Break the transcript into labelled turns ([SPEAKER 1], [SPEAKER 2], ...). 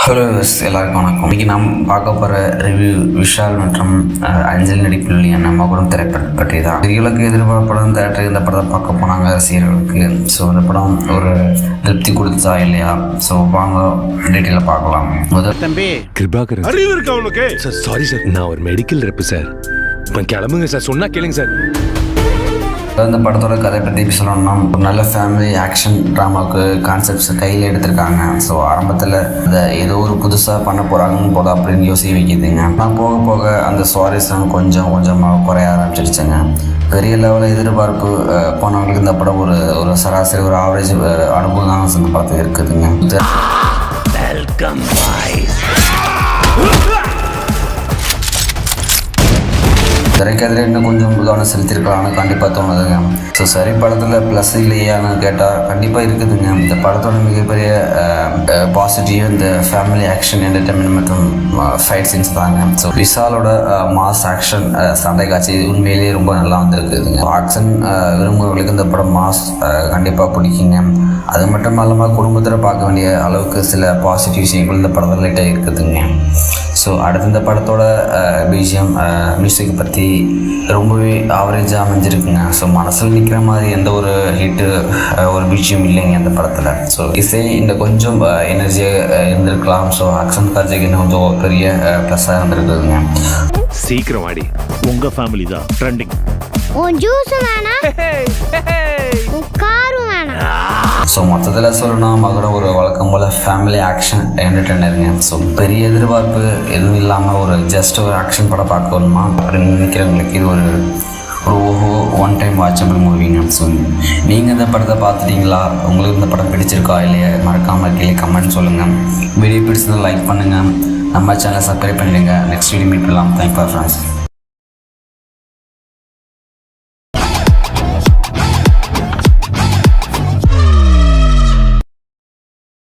[SPEAKER 1] Hello எல்லாருக்கும் வணக்கம். இன்றைக்கி நாம் பார்க்க போகிற ரிவ்யூ விஷால் மற்றும் அஞ்சலி நடிப்பில் வெளியான மகுடம் திரைப்படம் பற்றி தான். இவர்களுக்கு எதிர்பார்ப்படம் தேட்டருக்கு இந்த படத்தை பார்க்க போனாங்க ரசிகர்களுக்கு. ஸோ இந்த படம் ஒரு திருப்தி கொடுத்தா இல்லையா? ஸோ வாங்க டீட்டெயிலாக பார்க்கலாம். முதல்
[SPEAKER 2] தம்பி
[SPEAKER 3] கிருபாகரன்
[SPEAKER 2] அறிவு இருக்கா உனக்கு?
[SPEAKER 3] சார் சாரி சார், நான் ஒரு மெடிக்கல் ரெப்பு சார். கிளம்புங்க சார், சொன்னா கேளுங்க சார்.
[SPEAKER 1] இந்த படத்தோட கதை பற்றி சொல்லணும்னா, ஒரு நல்ல ஃபேமிலி ஆக்ஷன் ட்ராமாவுக்கு கான்செப்ட்ஸ் கையில் எடுத்திருக்காங்க. ஸோ ஆரம்பத்தில் அதை ஏதோ ஒரு புதுசாக பண்ண போகிறாங்கன்னு போதும் அப்படின்னு யோசிக்க வைக்கிதுங்க. ஆனால் போக போக அந்த சுவாரஸ்யம் கொஞ்சம் கொஞ்சமாக குறைய ஆரம்பிச்சிருச்சுங்க. பெரிய லெவலில் எதிர்பார்ப்பு போனவங்களுக்கு இந்த படம் ஒரு சராசரி ஒரு ஆவரேஜ் அனுபவம் தான் இந்த படத்துக்கு இருக்குதுங்க.
[SPEAKER 3] வெல்கம்
[SPEAKER 1] திரைக்கதையில் இன்னும் கொஞ்சம் கவனம் செலுத்திருக்கலாம்னு கண்டிப்பாக தோணுதுங்க. ஸோ சரி, படத்தில் ப்ளஸ் இல்லையான்னு கேட்டால் கண்டிப்பாக இருக்குதுங்க. இந்த படத்தோட மிகப்பெரிய பாசிட்டிவ் இந்த ஃபேமிலி ஆக்ஷன் என்டர்டைன்மெண்ட் மற்றும் ஃபைட் சீன்ஸ் தாங்க. ஸோ விஷாலோட மாஸ் ஆக்ஷன் சண்டை காட்சி உண்மையிலேயே ரொம்ப நல்லா வந்துருக்குதுங்க. ஆக்ஷன் விரும்புகிறவர்களுக்கு இந்த படம் மாஸ் கண்டிப்பாக பிடிக்குங்க. அது மட்டும் இல்லாமல் குடும்பத்தில் பார்க்க வேண்டிய அளவுக்கு சில பாசிட்டிவ் விஷயங்கள் இந்த படத்தில் லைட்டாக இருக்குதுங்க. ஸோ அடுத்து இந்த படத்தோட பிஜிஎம் மியூசிக் பற்றி ரொம்பவே ஆவரேஜாக அமைஞ்சிருக்குங்க. ஸோ மனசில் நிற்கிற மாதிரி எந்த ஒரு ஹிட்டு ஒரு பிஜிஎம் இல்லைங்க இந்த படத்தில். ஸோ இசை இந்த கொஞ்சம் எனர்ஜியாக இருந்திருக்கலாம். ஸோ ஆக்ஷன் காட்சிக்கு இன்னும் கொஞ்சம் பெரிய ப்ளஸ்ஸாக இருந்திருக்குதுங்க.
[SPEAKER 3] சீக்கிரம் வாடி,
[SPEAKER 2] உங்க ஃபேமிலி தான் ட்ரெண்டிங்.
[SPEAKER 4] ஜூஸ் வேணாம், காரும் வேணாம்.
[SPEAKER 1] ஸோ மொத்தத்தில் சொல்லணும்னா மகுடம் ஒரு வழக்கம் போல் ஃபேமிலி ஆக்ஷன் என்டர்டெய்னருங்க. ஸோ பெரிய எதிர்பார்ப்பு எதுவும் இல்லாமல் ஒரு ஜஸ்ட் ஒரு ஆக்ஷன் படம் பார்க்கணுமா அப்படின்னு நினைக்கிறவங்களுக்கு இது ஒரு ஒன் டைம் வாட்சபிள் மூவிங்க. ஸோ நீங்கள் இந்த படத்தை பார்த்துட்டீங்களா? உங்களுக்கு இந்த படம் பிடிச்சிருக்கா இல்லையா? மறக்காமல் கீழே கமெண்ட் சொல்லுங்கள். வீடியோ பிடிச்சதை லைக் பண்ணுங்கள். நம்ம சேனலை சப்ஸ்கிரைப் பண்ணிடுங்க. நெக்ஸ்ட் வீடியோ மீட் பண்ணலாம். Thank you friends.